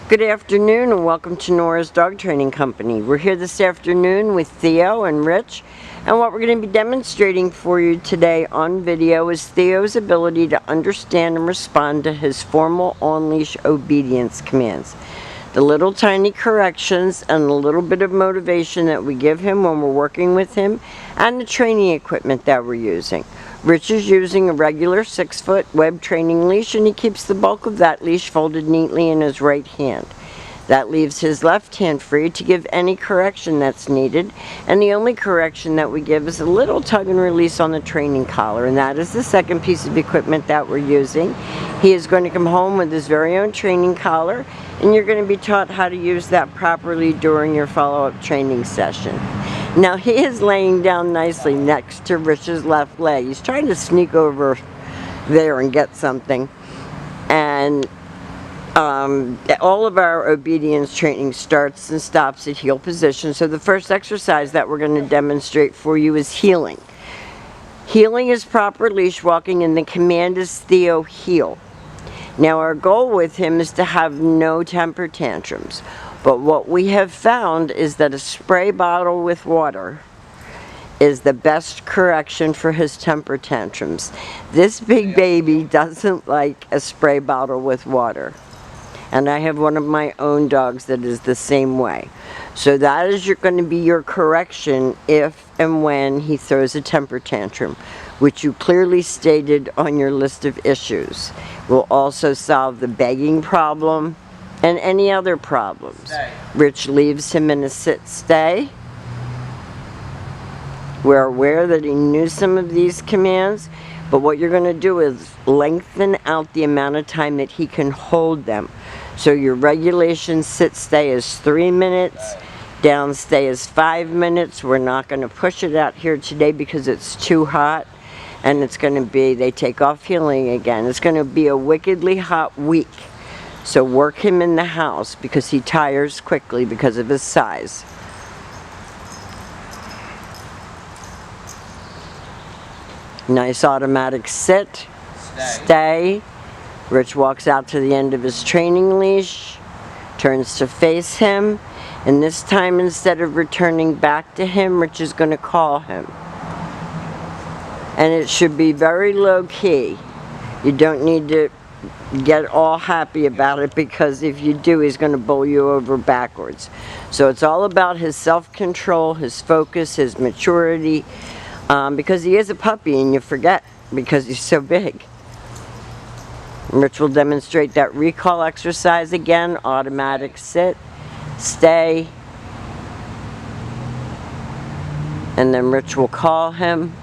Good afternoon and welcome to Nora's Dog Training Company. We're here this afternoon with Theo and Rich, and what we're going to be demonstrating for you today on video is Theo's ability to understand and respond to his formal on-leash obedience commands. The little tiny corrections and a little bit of motivation that we give him when we're working with him, and the training equipment that we're using. Rich is using a regular 6-foot web training leash, and he keeps the bulk of that leash folded neatly in his right hand. That leaves his left hand free to give any correction that's needed, and the only correction that we give is a little tug and release on the training collar, and that is the second piece of equipment that we're using. He is going to come home with his very own training collar, and you're going to be taught how to use that properly during your follow-up training session. Now he is laying down nicely next to Rich's left leg. He's trying to sneak over there and get something. And all of our obedience training starts and stops at heel position. So the first exercise that we're going to demonstrate for you is heeling. Heeling is proper leash walking, and the command is Theo heel. Now our goal with him is to have no temper tantrums. But what we have found is that a spray bottle with water is the best correction for his temper tantrums. This big baby doesn't like a spray bottle with water. And I have one of my own dogs that is the same way. So that is going to be your correction if and when he throws a temper tantrum, which you clearly stated on your list of issues. We'll also solve the begging problem and any other problems. Rich leaves him in a sit-stay. We're aware that he knew some of these commands, but what you're going to do is lengthen out the amount of time that he can hold them. So your regulation sit-stay is 3 minutes, down-stay is 5 minutes. We're not going to push it out here today because it's too hot, and it's going to be, they take off healing again. It's going to be a wickedly hot week. So work him in the house because he tires quickly because of his size. Nice automatic sit, stay. Rich walks out to the end of his training leash, turns to face him, and this time instead of returning back to him, Rich is going to call him. And it should be very low key. You don't need to get all happy about it, because if you do, he's going to bowl you over backwards. So it's all about his self-control, his focus, his maturity, because he is a puppy and you forget because he's so big. Rich will demonstrate that recall exercise again. Automatic sit, stay, and then Rich will call him.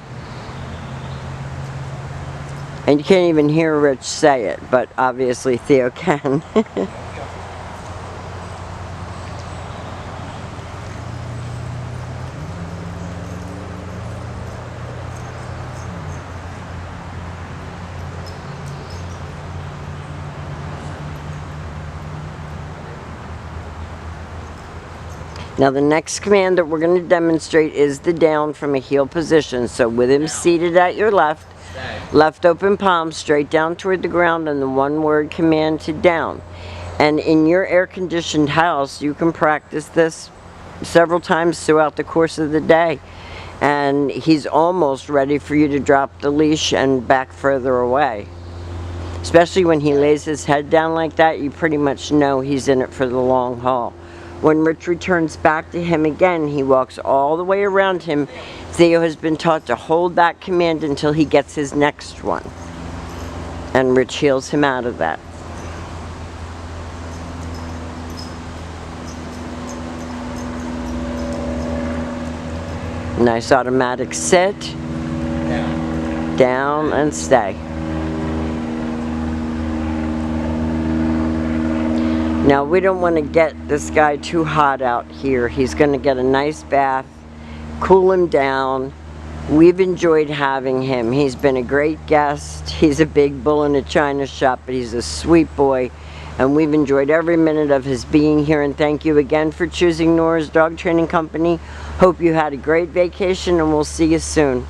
And you can't even hear Rich say it, but obviously Theo can. Now the next command that we're going to demonstrate is the down from a heel position. So with him seated at your left, left open palm straight down toward the ground, and the one-word command to down. And in your air-conditioned house, you can practice this several times throughout the course of the day. And he's almost ready for you to drop the leash and back further away. Especially when he lays his head down like that, you pretty much know he's in it for the long haul. When Rich returns back to him again, he walks all the way around him. Theo has been taught to hold that command until he gets his next one. And Rich heals him out of that. Nice automatic sit, down and stay. Now we don't want to get this guy too hot out here. He's going to get a nice bath, cool him down. We've enjoyed having him. He's been a great guest. He's a big bull in a china shop, but he's a sweet boy. And we've enjoyed every minute of his being here. And thank you again for choosing Nora's Dog Training Company. Hope you had a great vacation, and we'll see you soon.